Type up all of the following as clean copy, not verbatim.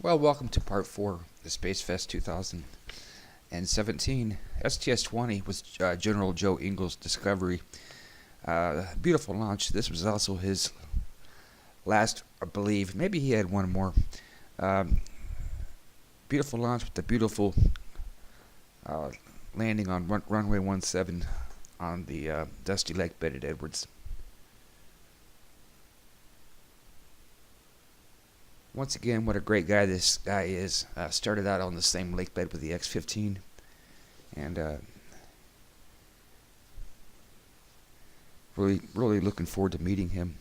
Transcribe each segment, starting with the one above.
Well, welcome to part 4 of the Spacefest 2017. STS-20 was General Joe Ingles' discovery. Beautiful launch. This was also his last, I believe. Maybe he had one more. Beautiful launch with the beautiful landing on runway 17 on the dusty lake bed at Edwards. Once again, what a great guy this guy is. Started out on the same lake bed with the X-15, and really looking forward to meeting him.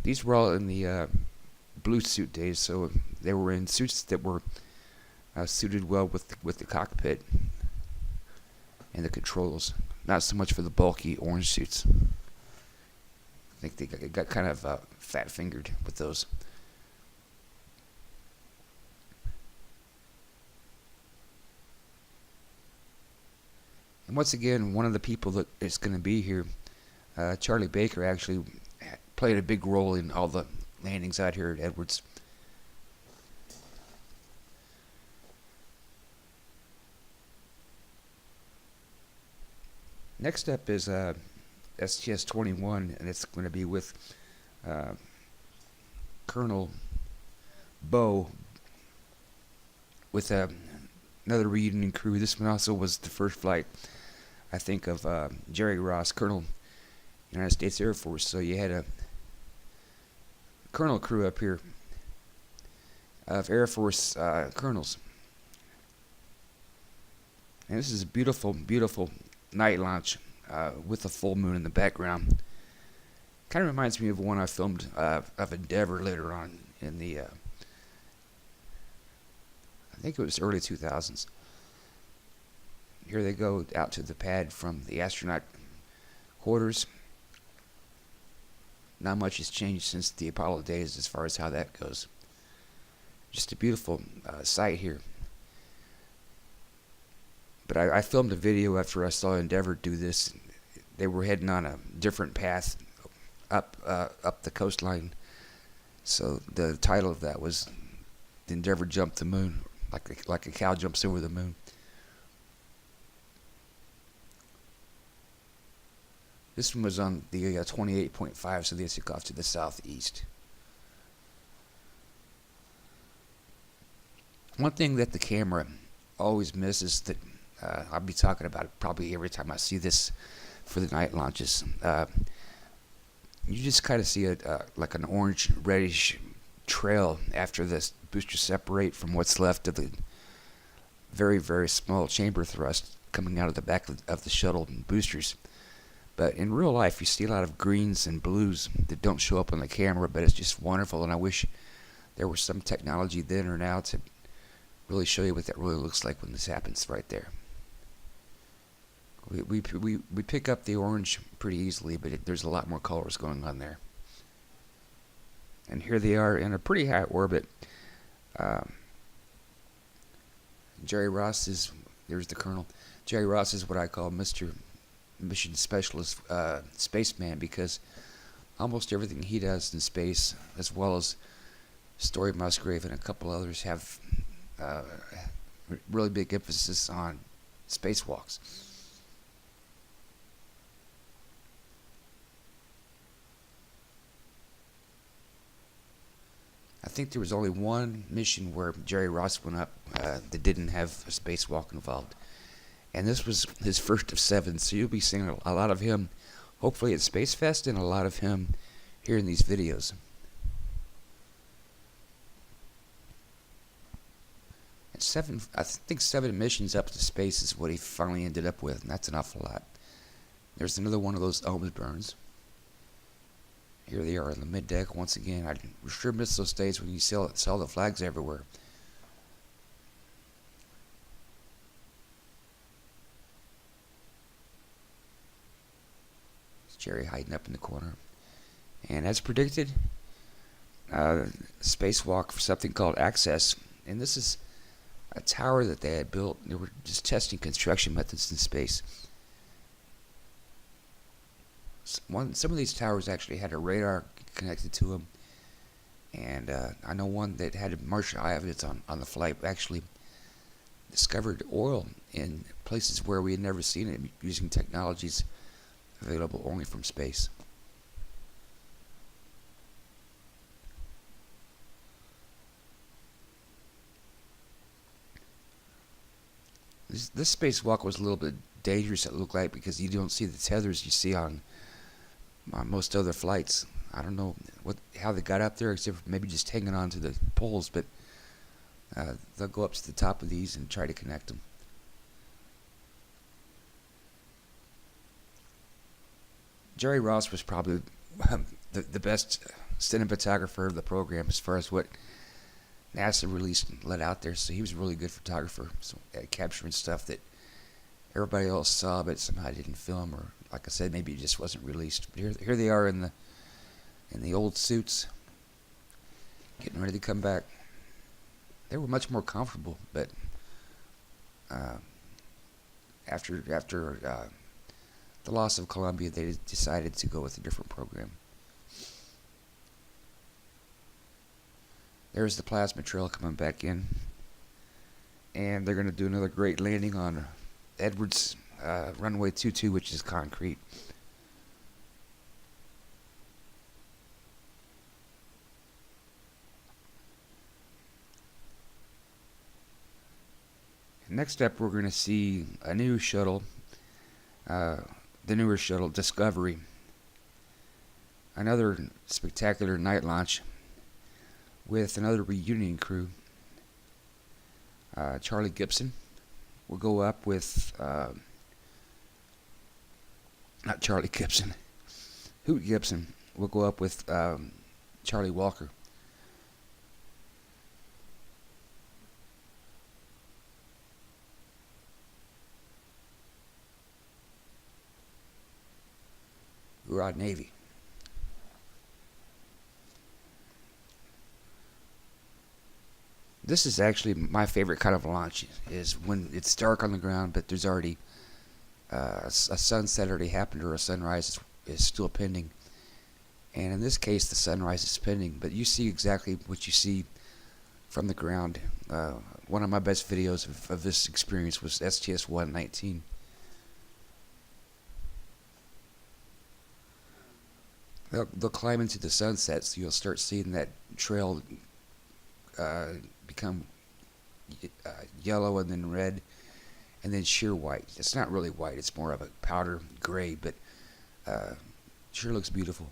These were all in the blue suit days, so they were in suits that were suited well with the cockpit and the controls. Not so much for the bulky orange suits. I think they got kind of fat-fingered with those. And once again, one of the people that is going to be here, Charlie Baker, actually played a big role in all the landings out here at Edwards. Next up is STS-21, and it's going to be with Colonel Bo with another reunion crew. This one also was the first flight, I think, of Jerry Ross, Colonel United States Air Force. So you had a colonel crew up here of Air Force colonels. And this is a beautiful, beautiful night launch. With a full moon in the background. Kind of reminds me of one I filmed of Endeavor later on in the, I think it was early 2000s. Here they go out to the pad from the astronaut quarters. Not much has changed since the Apollo days as far as how that goes. Just a beautiful sight here. But I filmed a video after I saw Endeavor do this. They were heading on a different path up the coastline. So the title of that was Endeavor Jumped the Moon, like a cow jumps over the moon. This one was on the 28.5, so they took off to the southeast. One thing that the camera always misses that I'll be talking about it probably every time I see this for the night launches. You just kind of see like an orange reddish trail after the boosters separate from what's left of the very, very small chamber thrust coming out of the back of the shuttle and boosters. But in real life, you see a lot of greens and blues that don't show up on the camera, but it's just wonderful, and I wish there was some technology then or now to really show you what that really looks like when this happens right there. We pick up the orange pretty easily, but there's a lot more colors going on there. And here they are in a pretty high orbit. Jerry Ross is, there's the colonel. Jerry Ross is what I call Mr. Mission Specialist Spaceman, because almost everything he does in space, as well as Story Musgrave and a couple others, have really big emphasis on spacewalks. I think there was only one mission where Jerry Ross went up that didn't have a spacewalk involved. And this was his first of 7, so you'll be seeing a lot of him, hopefully at Spacefest, and a lot of him here in these videos. And I think 7 missions up to space is what he finally ended up with, and that's an awful lot. There's another one of those Ohms burns. Here they are in the mid-deck once again. I sure miss those days when you saw the flags everywhere. It's Jerry hiding up in the corner. And as predicted, spacewalk for something called Access. And this is a tower that they had built. They were just testing construction methods in space. Some of these towers actually had a radar connected to them. And I know one that had a Martian eye evidence on the flight actually discovered oil in places where we had never seen it using technologies available only from space. This spacewalk was a little bit dangerous, it looked like, because you don't see the tethers you see on most other flights. I don't know how they got up there, except for maybe just hanging on to the poles, but they'll go up to the top of these and try to connect them. Jerry Ross was probably the best cinematographer of the program as far as what NASA released and let out there, so he was a really good photographer, so capturing stuff that everybody else saw but somehow didn't film, or like I said, maybe it just wasn't released. But here they are in the old suits, getting ready to come back. They were much more comfortable, but after the loss of Columbia, they decided to go with a different program. There's the plasma trail coming back in, and they're going to do another great landing on Edwards runway 22, which is concrete. Next up, we're going to see a new shuttle, the newer shuttle, Discovery. Another spectacular night launch with another reunion crew. Charlie Gibson will go up with, not Charlie Gibson, Hoot Gibson will go up with Charlie Walker. Rod Navy. This is actually my favorite kind of launch, is when it's dark on the ground, but there's already a sunset already happened, or a sunrise is still pending. And in this case, the sunrise is pending, but you see exactly what you see from the ground. One of my best videos of this experience was STS-119. They'll climb into the sunset, so you'll start seeing that trail become yellow and then red and then sheer white. It's not really white, it's more of a powder gray, but sure looks beautiful.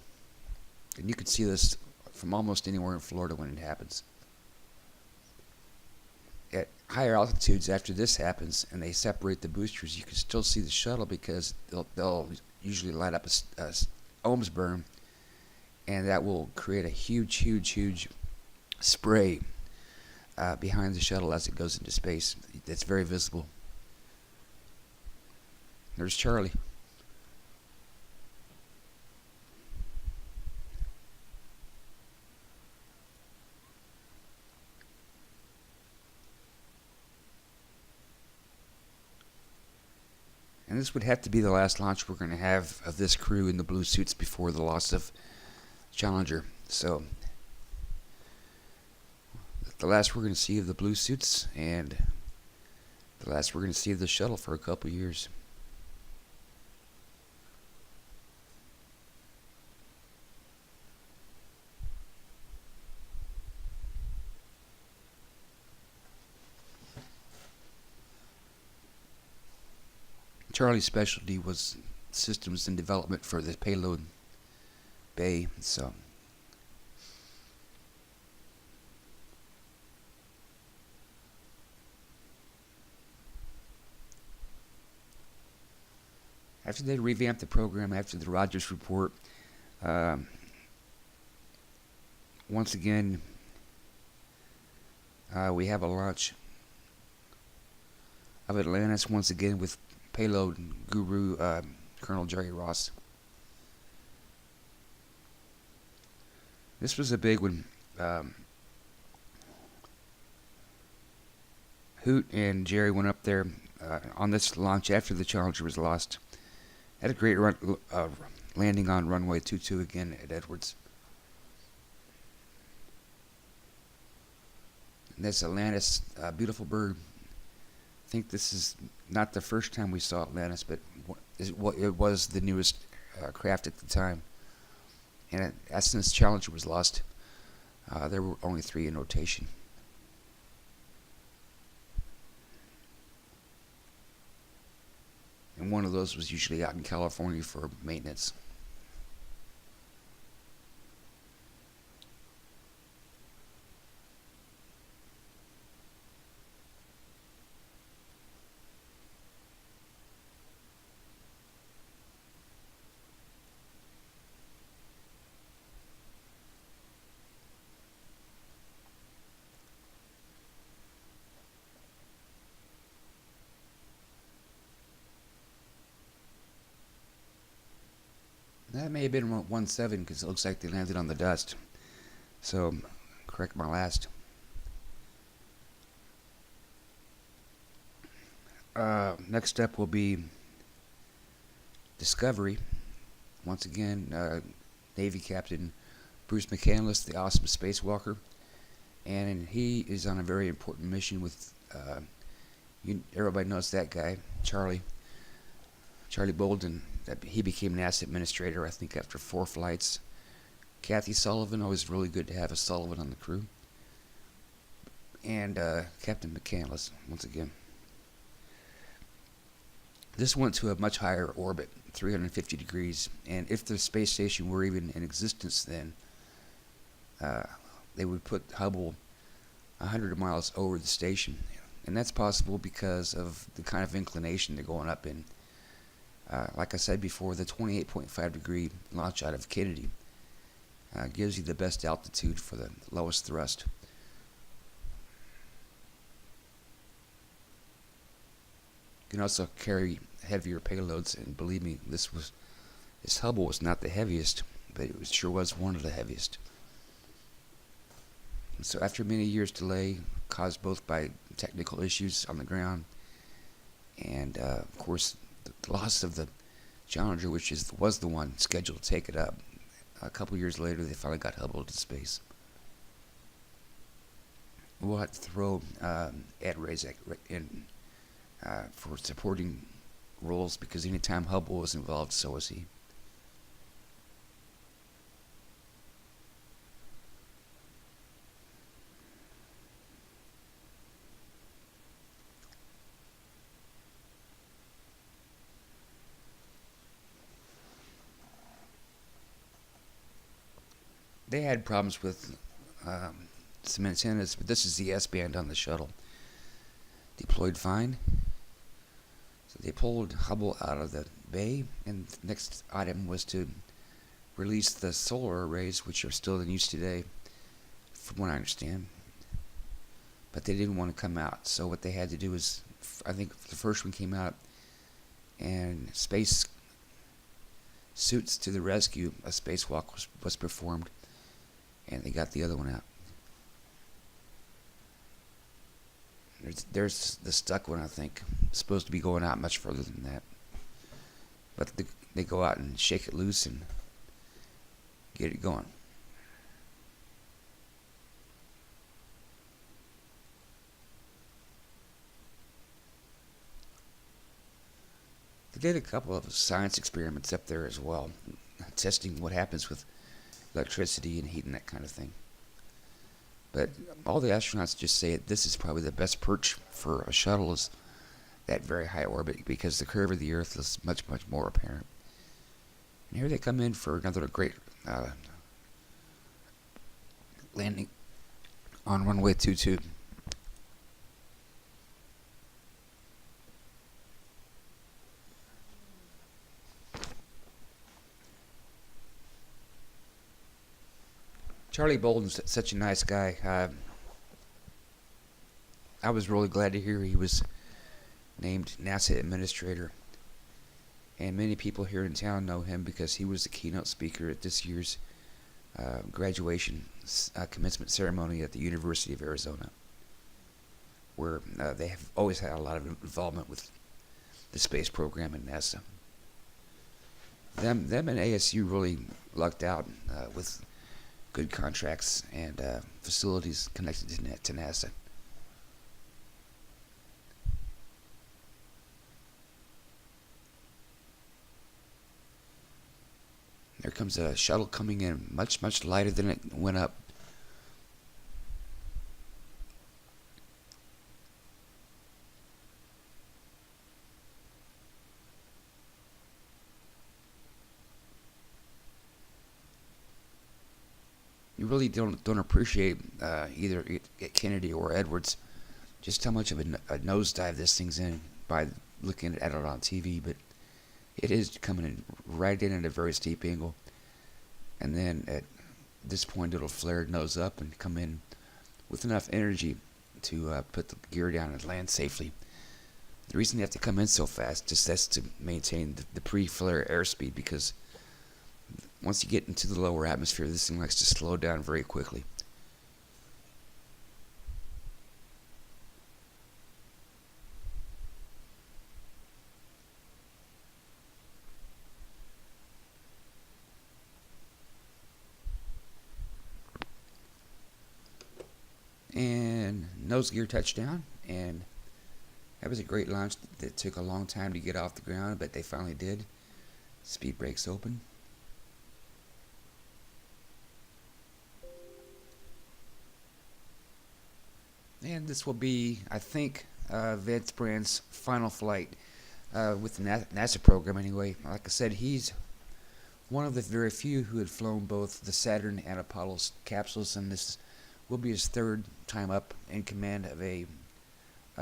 And you can see this from almost anywhere in Florida when it happens. At higher altitudes, after this happens and they separate the boosters, you can still see the shuttle, because they'll usually light up a ohms burn, and that will create a huge spray behind the shuttle as it goes into space. It's very visible. There's Charlie. And this would have to be the last launch we're going to have of this crew in the blue suits before the loss of Challenger. So the last we're going to see of the blue suits, and the last we're going to see of the shuttle for a couple years. Charlie's specialty was systems and development for the payload bay, so after they revamped the program after the Rogers report, once again we have a launch of Atlantis once again with payload guru Colonel Jerry Ross. This was a big one. Hoot and Jerry went up there on this launch after the Challenger was lost. Had a great landing on runway 22 again at Edwards. That's Atlantis, beautiful bird. I think this is not the first time we saw Atlantis, but it was the newest craft at the time. And as soon as Challenger was lost, there were only 3 in rotation. And one of those was usually out in California for maintenance. That may have been 1-7 because it looks like they landed on the dust. So, correct my last. Next up will be Discovery. Once again, Navy Captain Bruce McCandless, the awesome spacewalker. And he is on a very important mission with, everybody knows that guy, Charlie Bolden. He became NASA administrator, I think, after 4 flights. Kathy Sullivan, always really good to have a Sullivan on the crew. And Captain McCandless, once again. This went to a much higher orbit, 350 degrees. And if the space station were even in existence then, they would put Hubble 100 miles over the station. And that's possible because of the kind of inclination they're going up in. Like I said before, the 28.5 degree launch out of Kennedy gives you the best altitude for the lowest thrust. You can also carry heavier payloads, and believe me, this Hubble was not the heaviest, but it sure was one of the heaviest. And so after many years delay, caused both by technical issues on the ground and of course the loss of the Challenger, which was the one scheduled to take it up. A couple years later, they finally got Hubble to space. We'll have to throw Ed Razak in for supporting roles, because anytime Hubble was involved, so was he. They had problems with some antennas, but this is the S-band on the shuttle. Deployed fine. So they pulled Hubble out of the bay, and the next item was to release the solar arrays, which are still in use today, from what I understand. But they didn't want to come out, so what they had to do is, I think the first one came out, and space suits to the rescue, a spacewalk was performed, and they got the other one out. There's the stuck one, I think. It's supposed to be going out much further than that. But they go out and shake it loose and get it going. They did a couple of science experiments up there as well, testing what happens with electricity and heat and that kind of thing. But all the astronauts just say this is probably the best perch for a shuttle, is that very high orbit, because the curve of the Earth is much, much more apparent. And here they come in for another great landing on runway 22. Charlie Bolden's such a nice guy. I was really glad to hear he was named NASA Administrator. And many people here in town know him because he was the keynote speaker at this year's graduation commencement ceremony at the University of Arizona, where they have always had a lot of involvement with the space program in NASA. Them and ASU really lucked out with good contracts and facilities connected to NASA. There comes a shuttle coming in, much, much lighter than it went up. You really don't appreciate either Kennedy or Edwards just how much of a nosedive this thing's in by looking at it on TV, but it is coming in right in at a very steep angle, and then at this point it'll flare nose up and come in with enough energy to put the gear down and land safely. The reason you have to come in so fast just that's to maintain the pre-flare airspeed, because once you get into the lower atmosphere, this thing likes to slow down very quickly. And nose gear touchdown, and that was a great launch that took a long time to get off the ground, but they finally did. Speed brakes open. And this will be, I think, Vance Brand's final flight with the NASA program anyway. Like I said, he's one of the very few who had flown both the Saturn and Apollo capsules, and this will be his third time up in command of a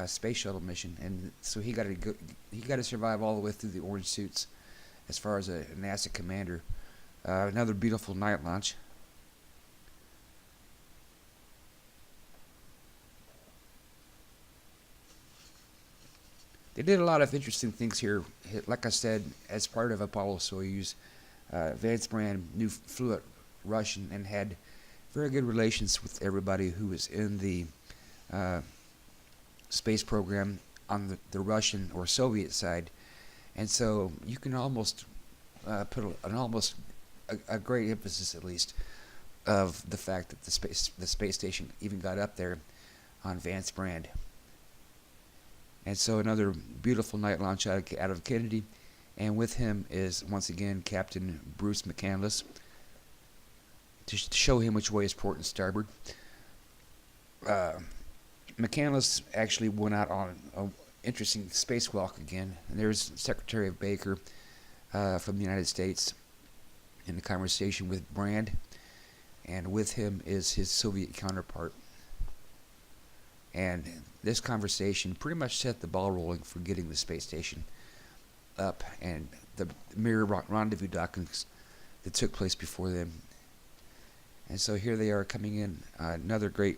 space shuttle mission. And so he got to survive all the way through the orange suits as far as a NASA commander. Another beautiful night launch. They did a lot of interesting things here. Like I said, as part of Apollo-Soyuz, Vance Brand flew at Russian and had very good relations with everybody who was in the space program on the Russian or Soviet side, and so you can almost put a great emphasis, at least, of the fact that the space station even got up there on Vance Brand. And so another beautiful night launch out of Kennedy, and with him is once again Captain Bruce McCandless to show him which way is port and starboard. McCandless actually went out on an interesting spacewalk again, and there's Secretary of Baker from the United States in the conversation with Brand, and with him is his Soviet counterpart. And this conversation pretty much set the ball rolling for getting the space station up, and the mirror rendezvous dockings that took place before them. And so here they are coming in, another great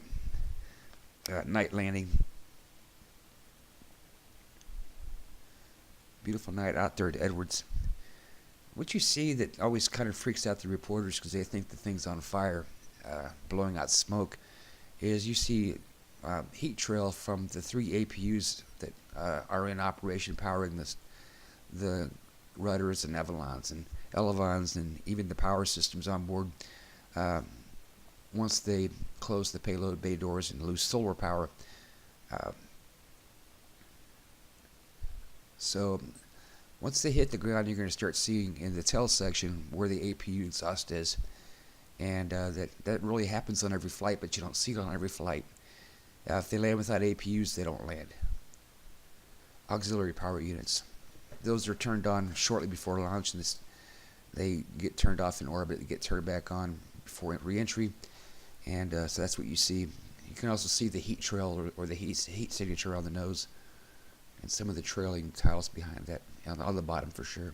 night landing. Beautiful night out there at Edwards. What you see that always kind of freaks out the reporters because they think the thing's on fire, blowing out smoke, is you see heat trail from the 3 APUs that are in operation powering the rudders and elevons and even the power systems on board. Once they close the payload bay doors and lose solar power. So once they hit the ground, you're going to start seeing in the tail section where the APU exhaust is. And that really happens on every flight, but you don't see it on every flight. If they land without APUs, they don't land. Auxiliary power units. Those are turned on shortly before launch, and they get turned off in orbit. They get turned back on before re-entry, and so that's what you see. You can also see the heat trail or the heat signature on the nose, and some of the trailing tiles behind that on the bottom for sure.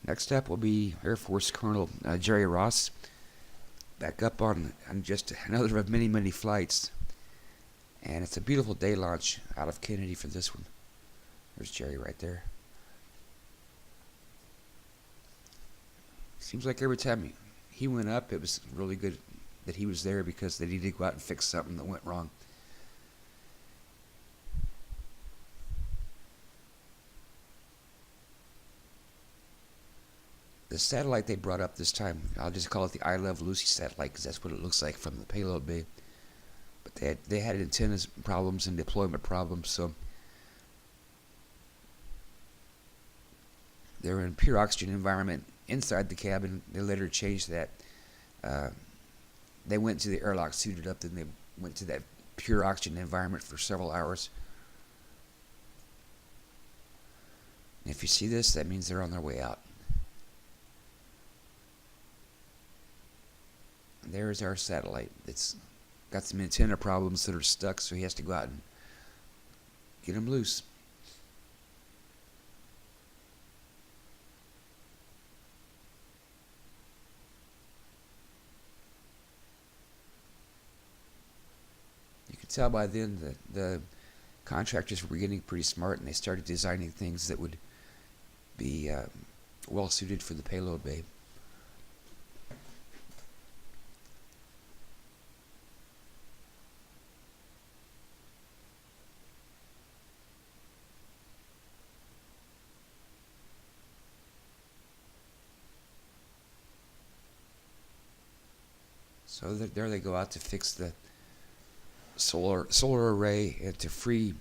Next up will be Air Force Colonel Jerry Ross, back up on just another of many, many flights. And it's a beautiful day launch out of Kennedy for this one. There's Jerry right there. Seems like every time he went up, it was really good that he was there because they needed to go out and fix something that went wrong. The satellite they brought up this time, I'll just call it the I Love Lucy satellite because that's what it looks like from the payload bay. But they had antennas problems and deployment problems, so they were in pure oxygen environment inside the cabin. They later changed that. They went to the airlock, suited up, then they went to that pure oxygen environment for several hours. And if you see this, that means they're on their way out. There's our satellite. It's got some antenna problems that are stuck, so he has to go out and get them loose. You could tell by then that the contractors were getting pretty smart, and they started designing things that would be well suited for the payload bay. So there they go out to fix the solar array and to free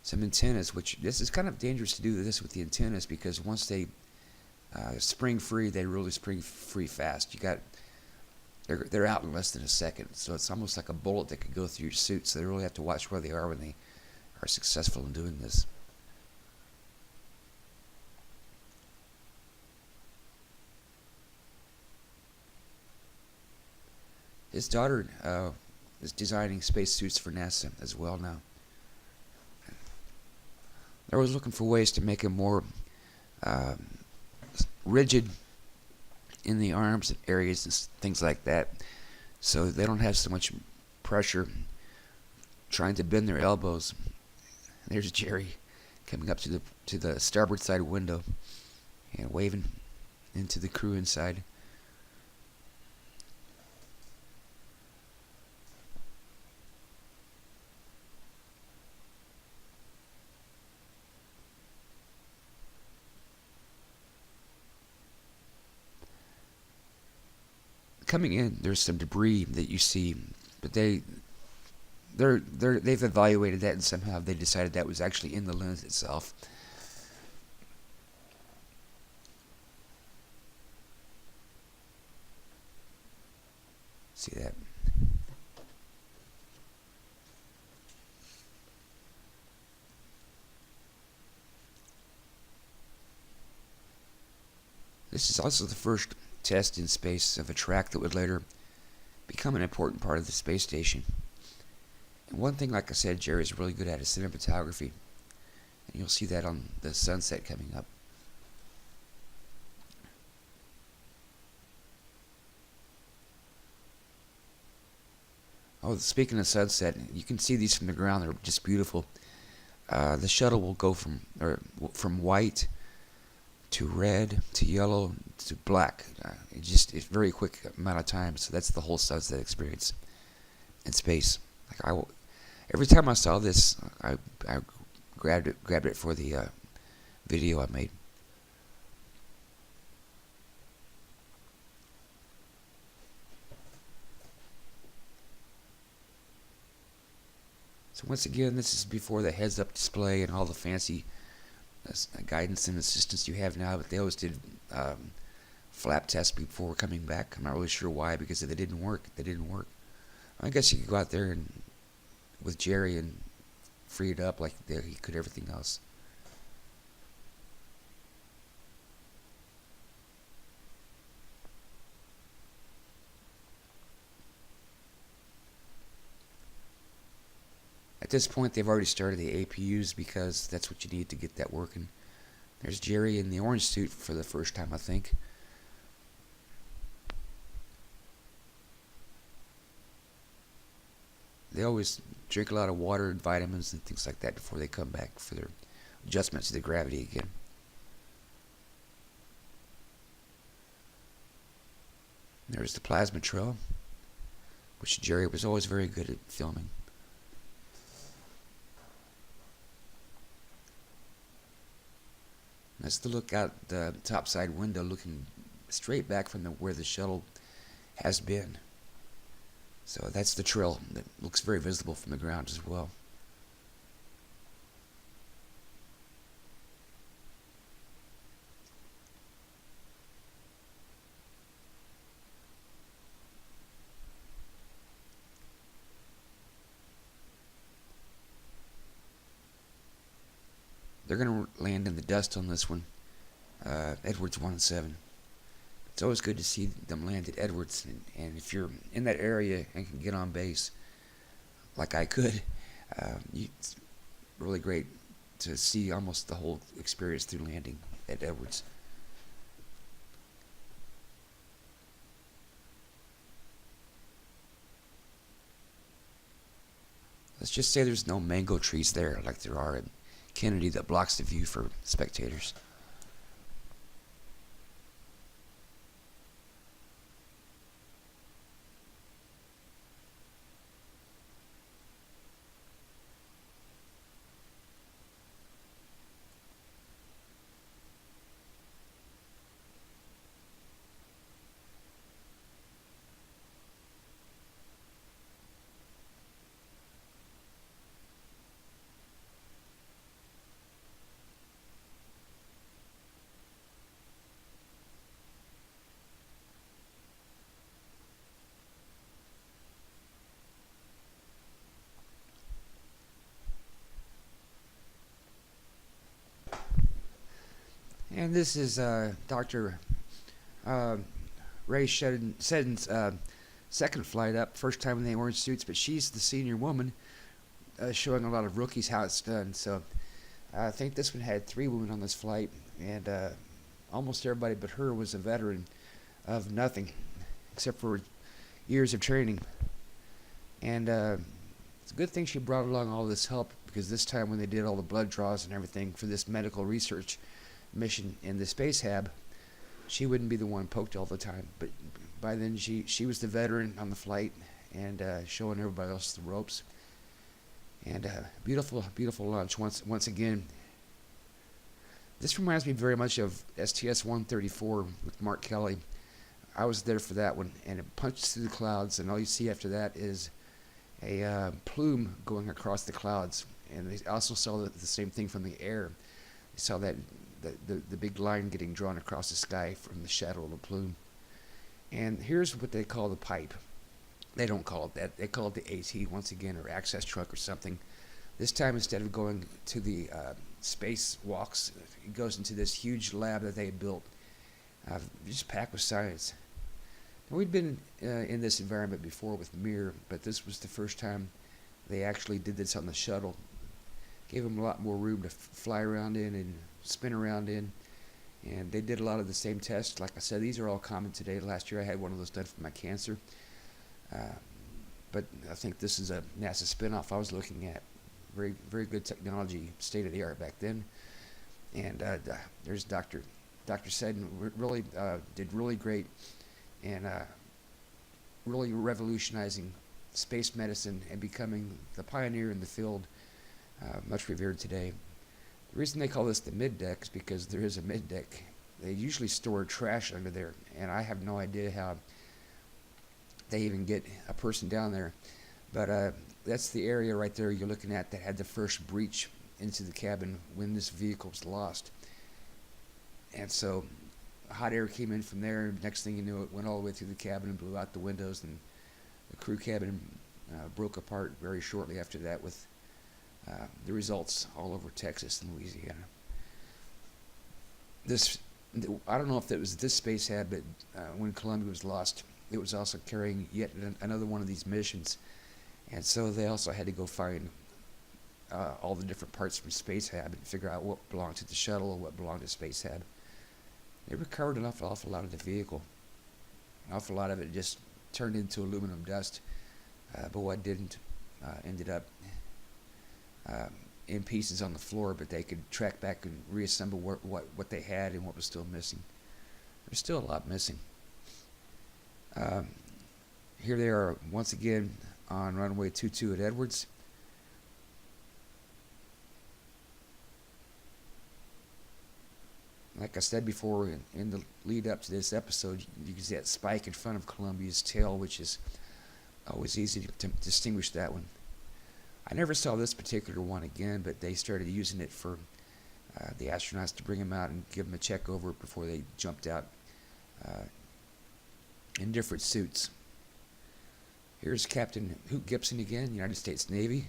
some antennas, which this is kind of dangerous to do this with the antennas because once they spring free, they really spring free fast. They're out in less than a second, so it's almost like a bullet that could go through your suit. So they really have to watch where they are when they are successful in doing this. His daughter is designing spacesuits for NASA as well now. They're always looking for ways to make him more rigid in the arms and areas and things like that, so they don't have so much pressure trying to bend their elbows. There's Jerry coming up to the starboard side window and waving into the crew inside. Coming in, there's some debris that you see, but they've evaluated that, and somehow they decided that was actually in the lens itself. See that? This is also the first test in space of a track that would later become an important part of the space station. And one thing, like I said, Jerry's really good at is cinematography, and you'll see that on the sunset coming up. Oh, speaking of sunset, you can see these from the ground. They're just beautiful. The shuttle will go from white to red to yellow to black. It's a very quick amount of time. So that's the whole sunset experience in space. Every time I saw this, I grabbed it for the video I made. So once again, this is before the heads-up display and all the fancy guidance and assistance you have now, but they always did flap tests before coming back. I'm not really sure why, because if they didn't work, they didn't work. I guess you could go out there and with Jerry and free it up like he could everything else. At this point, they've already started the APUs because that's what you need to get that working. There's Jerry in the orange suit for the first time, I think. They always drink a lot of water and vitamins and things like that before they come back for their adjustment to the gravity again. There's the plasma trail, which Jerry was always very good at filming. That's the look out the topside window, looking straight back from where the shuttle has been. So that's the trail that looks very visible from the ground as well. They're going to land in the dust on this one, Edwards 1-7. It's always good to see them land at Edwards, and if you're in that area and can get on base, like I could, it's really great to see almost the whole experience through landing at Edwards. Let's just say there's no mango trees there like there are at Kennedy that blocks the view for spectators. And this is Dr. Ray Seddon's second flight up. First time in the orange suits, but she's the senior woman, showing a lot of rookies how it's done. So I think this one had 3 women on this flight, and almost everybody but her was a veteran of nothing, except for years of training. And it's a good thing she brought along all this help, because this time when they did all the blood draws and everything for this medical research mission in the space hab, she wouldn't be the one poked all the time. But by then she was the veteran on the flight, and showing everybody else the ropes. And beautiful launch once again. This reminds me very much of STS-134 with Mark Kelly. I was there for that one, and it punches through the clouds, and all you see after that is a plume going across the clouds. And they also saw the same thing from the air. They saw that the big line getting drawn across the sky from the shadow of the plume. And here's what they call the pipe. They don't call it that. They call it the AT once again, or access truck or something. This time, instead of going to the space walks, it goes into this huge lab that they built, just packed with science. Now, we'd been in this environment before with Mir, but this was the first time they actually did this on the shuttle. Gave them a lot more room to fly around in and spin around in. And they did a lot of the same tests. Like I said, these are all common today. Last year I had one of those done for my cancer. But I think this is a NASA spinoff I was looking at. Very, very good technology, state of the art back then. And there's Dr. Seddon. Really did really great, and really revolutionizing space medicine and becoming the pioneer in the field, much revered today. The reason they call this the mid-deck is because there is a mid-deck. They usually store trash under there, and I have no idea how they even get a person down there. But that's the area right there you're looking at that had the first breach into the cabin when this vehicle was lost. And so hot air came in from there, and next thing you knew, it went all the way through the cabin and blew out the windows, and the crew cabin broke apart very shortly after that, with the results all over Texas and Louisiana. I don't know if that was this space hab, but when Columbia was lost, it was also carrying yet another one of these missions. And so they also had to go find all the different parts from Space Hab and figure out what belonged to the shuttle and what belonged to Space Hab. They recovered an awful lot of the vehicle. An awful lot of it just turned into aluminum dust, but what didn't ended up in pieces on the floor, but they could track back and reassemble what they had and what was still missing. There's still a lot missing. Uh, Here they are once again on runway 22 at Edwards. Like I said before, in the lead up to this episode, you can see that spike in front of Columbia's tail, which is always easy to distinguish that one. I never saw this particular one again, but they started using it for the astronauts to bring them out and give them a check over before they jumped out in different suits. Here's Captain Gibson again, United States Navy,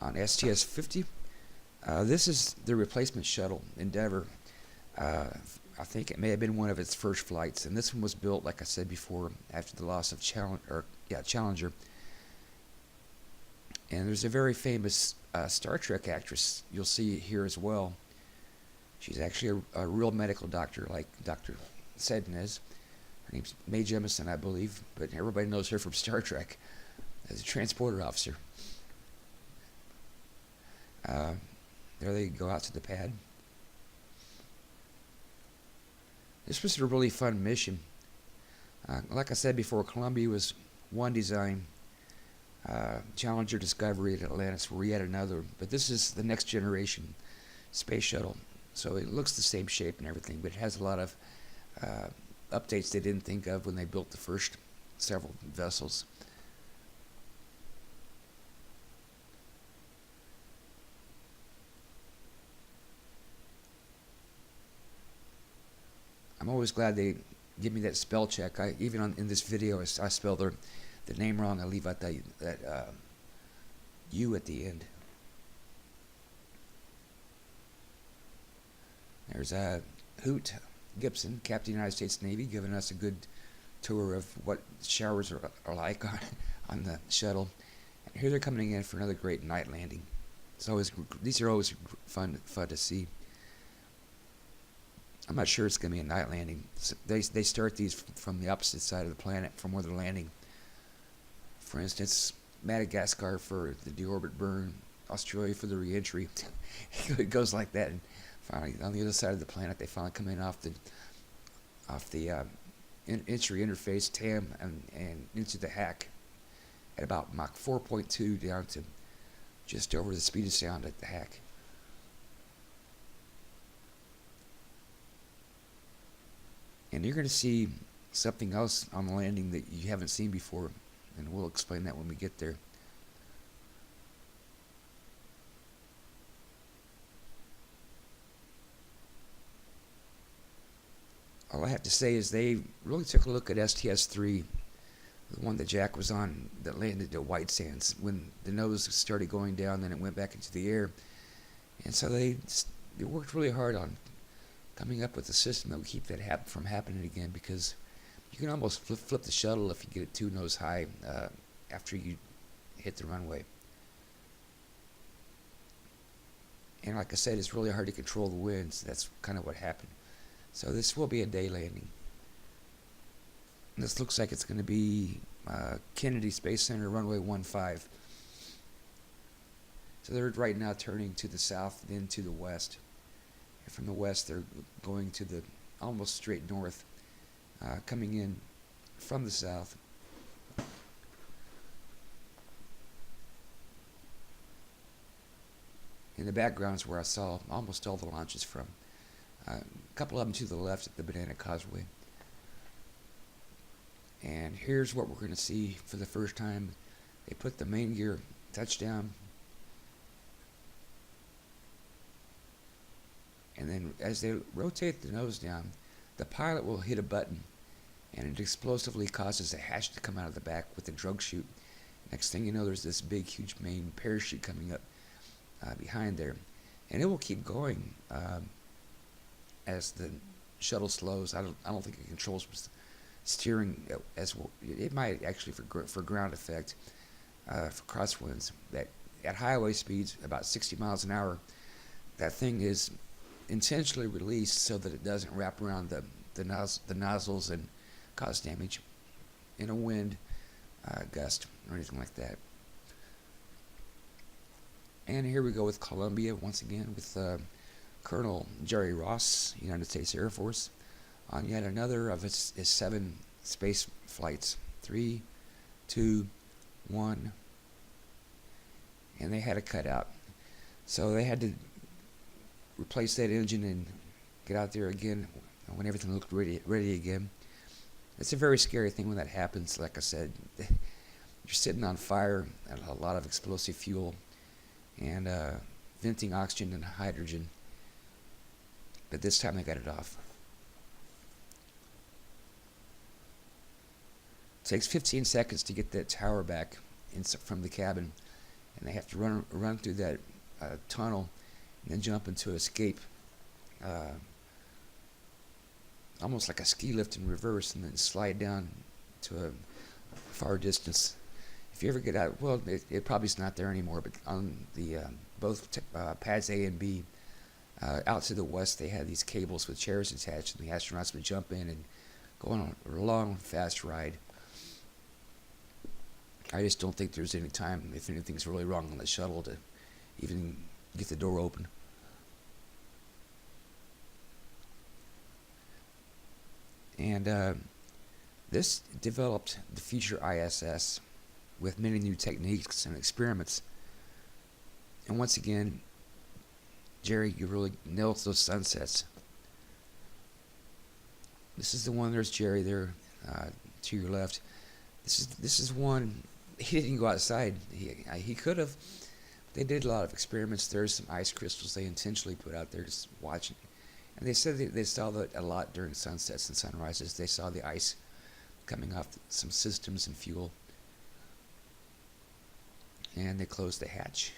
on STS-50. This is the replacement shuttle, Endeavour. I think it may have been one of its first flights, and this one was built, like I said before, after the loss of Challenger. And there's a very famous Star Trek actress you'll see here as well. She's actually a real medical doctor, like Dr. Seddon is. Her name's Mae Jemison, I believe, but everybody knows her from Star Trek as a transporter officer. There they go out to the pad. This was a really fun mission. Like I said before, Columbia was one design. Challenger, Discovery, and Atlantis were yet another. But this is the next generation space shuttle. So it looks the same shape and everything, but it has a lot of updates they didn't think of when they built the first several vessels. I'm always glad they give me that spell check. Even in this video, I spell the name wrong. I leave out that U at the end. There's Hoot Gibson, Captain United States Navy, giving us a good tour of what showers are like on the shuttle. And here they're coming in for another great night landing. These are always fun to see. I'm not sure it's going to be a night landing. They start these from the opposite side of the planet from where they're landing. For instance, Madagascar for the deorbit burn, Australia for the reentry. It goes like that, and finally on the other side of the planet, they finally come in off the entry interface TAM and into the hack at about Mach 4.2 down to just over the speed of sound at the hack. And you're going to see something else on the landing that you haven't seen before, and we'll explain that when we get there. All I have to say is they really took a look at STS-3, the one that Jack was on that landed at White Sands. When the nose started going down, then it went back into the air. And so they worked really hard on coming up with a system that would keep that from happening again, because you can almost flip the shuttle if you get it too nose high after you hit the runway. And like I said, it's really hard to control the winds. That's kind of what happened. So this will be a day landing. This looks like it's going to be Kennedy Space Center, runway 15. So they're right now turning to the south, then to the west. And from the west, they're going to the almost straight north, coming in from the south. In the background is where I saw almost all the launches from. A couple of them to the left at the Banana Causeway. And here's what we're going to see for the first time. They put the main gear touchdown. And then as they rotate the nose down, the pilot will hit a button, and it explosively causes a hatch to come out of the back with a drogue chute. Next thing you know, there's this big, huge main parachute coming up behind there. And it will keep going as the shuttle slows. I don't think it controls steering as well. It might actually for ground effect, for crosswinds. That at highway speeds, about 60 miles an hour, that thing is intentionally released so that it doesn't wrap around the nozzles and cause damage in a wind gust or anything like that. And here we go with Columbia once again with Colonel Jerry Ross, United States Air Force, on yet another of his 7 space flights. 3, 2, 1, and they had to cut out. So they had to replace that engine and get out there again when everything looked ready again. It's a very scary thing when that happens. Like I said, you're sitting on fire and a lot of explosive fuel and venting oxygen and hydrogen. But this time they got it off. It takes 15 seconds to get that tower back from the cabin, and they have to run through that tunnel and then jump into escape, almost like a ski lift in reverse, and then slide down to a far distance. If you ever get out, well, it probably is not there anymore, but on the both pads A and B, out to the west, they had these cables with chairs attached, and the astronauts would jump in and go on a long, fast ride. I just don't think there's any time, if anything's really wrong on the shuttle, to even get the door open. And this developed the future ISS with many new techniques and experiments. And once again, Jerry, you really nailed those sunsets. This is the one. There's Jerry there to your left. This is one. He didn't go outside. He could have. They did a lot of experiments. There's some ice crystals they intentionally put out there just watching. And they said they saw that a lot during sunsets and sunrises. They saw the ice coming off some systems and fuel. And they closed the hatch.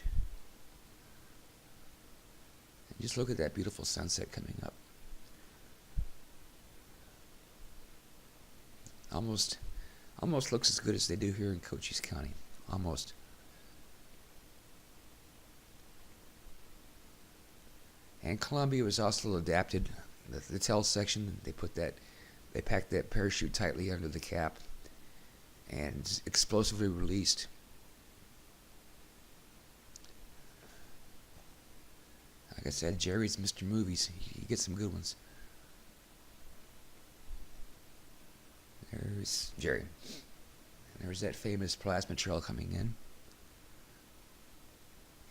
And just look at that beautiful sunset coming up. Almost looks as good as they do here in Cochise County. Almost. And Columbia was also adapted. The tail section, they packed that parachute tightly under the cap and explosively released. Like I said, Jerry's Mr. Movies. He gets some good ones. There's Jerry. And there's that famous plasma trail coming in.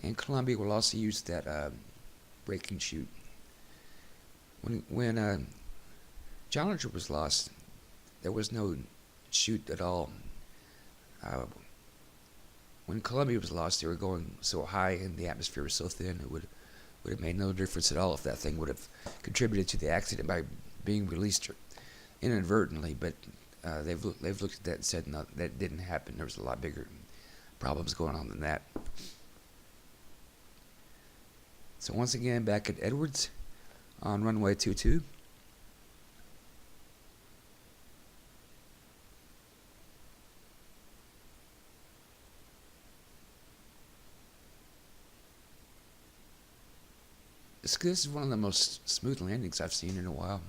And Columbia will also use that braking chute. When Challenger was lost, there was no chute at all. When Columbia was lost, they were going so high and the atmosphere was so thin, it would have made no difference at all if that thing would have contributed to the accident by being released inadvertently. But they've looked at that and said, no, that didn't happen. There was a lot bigger problems going on than that. So once again, back at Edwards on runway 22. This is one of the most smooth landings I've seen in a while.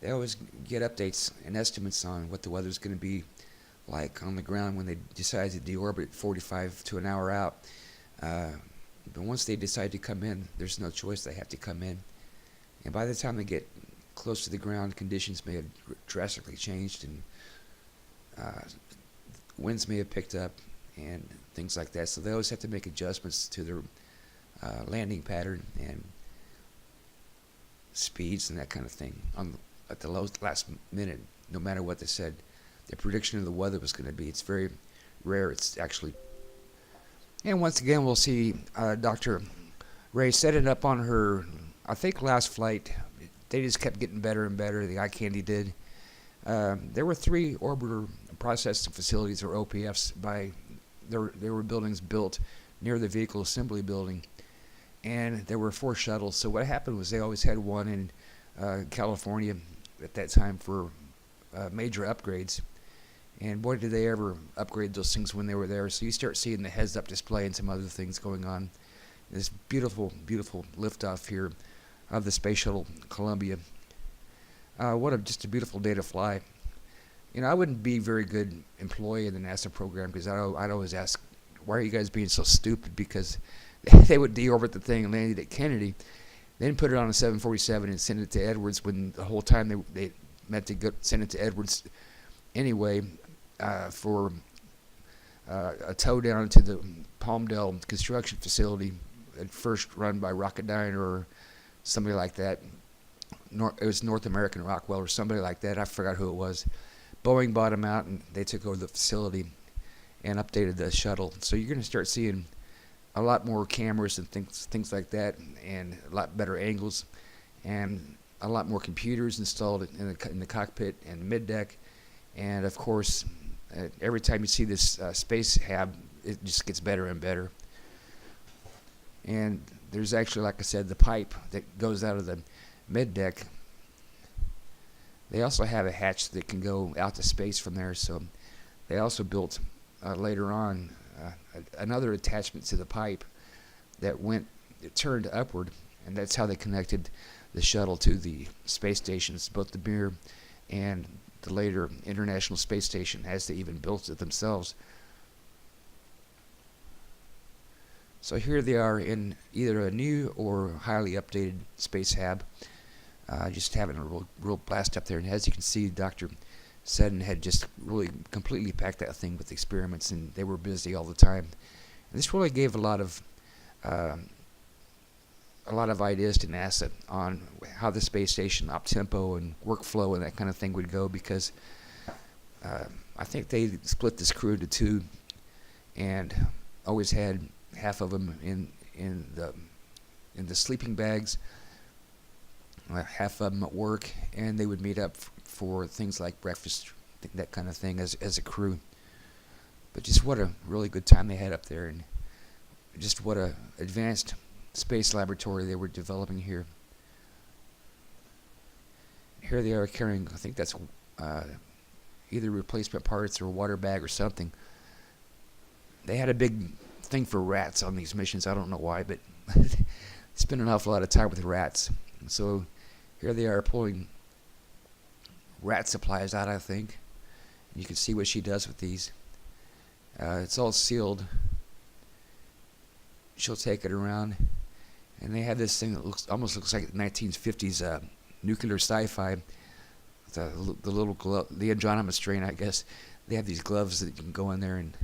They always get updates and estimates on what the weather's going to be like on the ground when they decide to deorbit 45 to an hour out. But once they decide to come in, there's no choice. They have to come in. And by the time they get close to the ground, conditions may have drastically changed, and winds may have picked up and things like that. So they always have to make adjustments to their landing pattern and speeds and that kind of thing at the last minute, no matter what they said. The prediction of the weather was going to be. It's very rare. It's actually. And once again, we'll see Dr. Rhea set it up on her, I think, last flight. They just kept getting better and better. The eye candy did. There were 3 orbiter processing facilities, or OPFs, there were buildings built near the vehicle assembly building, and there were 4 shuttles. So what happened was they always had one in California at that time for major upgrades. And boy, did they ever upgrade those things when they were there. So you start seeing the heads-up display and some other things going on. This beautiful, beautiful liftoff here of the Space Shuttle Columbia. Just a beautiful day to fly. You know, I wouldn't be a very good employee in the NASA program because I'd always ask, why are you guys being so stupid? Because they would deorbit the thing and land it at Kennedy. They didn't put it on a 747 and send it to Edwards when the whole time they meant to send it to Edwards anyway for a tow down to the Palmdale construction facility, at first run by Rocketdyne or somebody like that. It was North American Rockwell or somebody like that. I forgot who it was. Boeing bought them out, and they took over the facility and updated the shuttle. So you're going to start seeing a lot more cameras and things like that, and a lot better angles, and a lot more computers installed in the cockpit and mid deck. And of course, every time you see this space hab, it just gets better and better. And there's actually, like I said, the pipe that goes out of the mid deck. They also have a hatch that can go out to space from there. So they also built later on another attachment to the pipe that it turned upward, and that's how they connected the shuttle to the space stations, both the Mir and the later International Space Station, as they even built it themselves. So here they are in either a new or highly updated space hab, just having a real blast up there. And as you can see, Dr. Seddon had just really completely packed that thing with experiments, and they were busy all the time. And this really gave a lot of ideas to NASA on how the space station op-tempo and workflow and that kind of thing would go, because I think they split this crew into two and always had half of them in the sleeping bags, half of them at work, and they would meet up for things like breakfast, that kind of thing, as a crew. But just what a really good time they had up there, and just what a advanced space laboratory they were developing here. Here they are carrying, I think that's either replacement parts or a water bag or something. They had a big thing for rats on these missions. I don't know why, but spend an awful lot of time with rats. And so here they are pulling rat supplies out, I think. And you can see what she does with these. It's all sealed. She'll take it around, and they have this thing that almost looks like 1950s nuclear sci-fi. The little glove, the Andromeda strain, I guess. They have these gloves that you can go in there and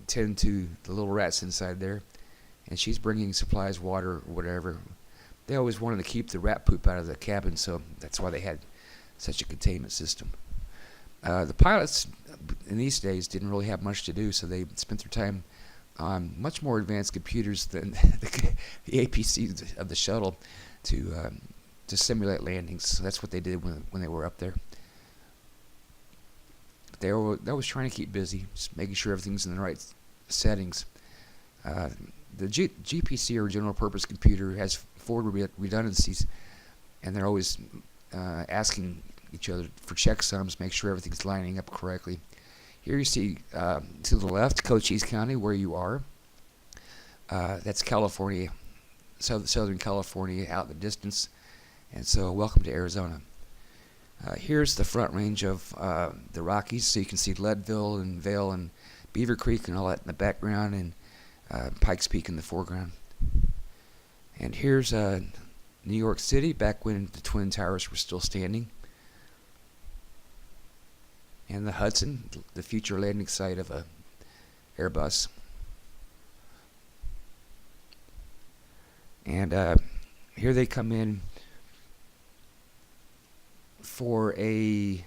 tend to the little rats inside there. And she's bringing supplies, water, whatever. They always wanted to keep the rat poop out of the cabin, so that's why they had such a containment system. The pilots in these days didn't really have much to do, so they spent their time on much more advanced computers than the APCs of the shuttle to simulate landings. So that's what they did when they were up there. They were always trying to keep busy, just making sure everything's in the right settings. The GPC, or general purpose computer, has forward redundancies, and they're always asking each other for checksums, make sure everything's lining up correctly. Here you see to the left, Cochise County, where you are. That's California, Southern California, out in the distance. And so welcome to Arizona. Here's the front range of the Rockies, so you can see Leadville and Vail and Beaver Creek and all that in the background, and Pikes Peak in the foreground. And here's New York City, back when the Twin Towers were still standing. And the Hudson, the future landing site of a Airbus. And here they come in for I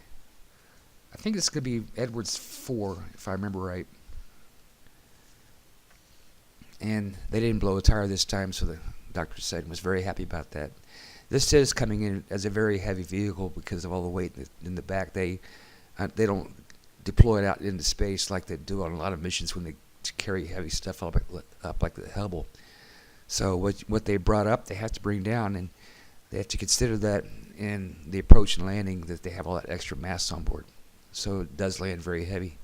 think this could be Edwards 4, if I remember right. And they didn't blow a tire this time, so the doctor said was very happy about that. This is coming in as a very heavy vehicle because of all the weight in the back. They don't deploy it out into space like they do on a lot of missions when they carry heavy stuff up like the Hubble. So what they brought up, they have to bring down, and they have to consider that in the approach and landing, that they have all that extra mass on board. So it does land very heavy.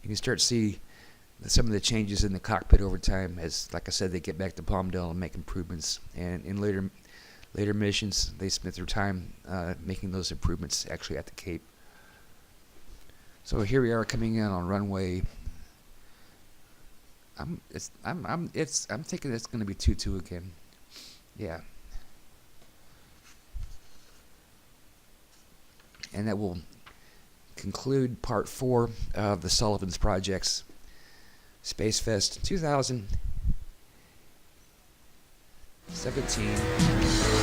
You can start to see some of the changes in the cockpit over time as, like I said, they get back to Palmdale and make improvements. And in later missions, they spent their time making those improvements actually at the Cape. So here we are coming in on runway I'm thinking it's going to be 2-2 again. Yeah. And that will conclude part 4 of the Sullivan's Projects Spacefest 2017.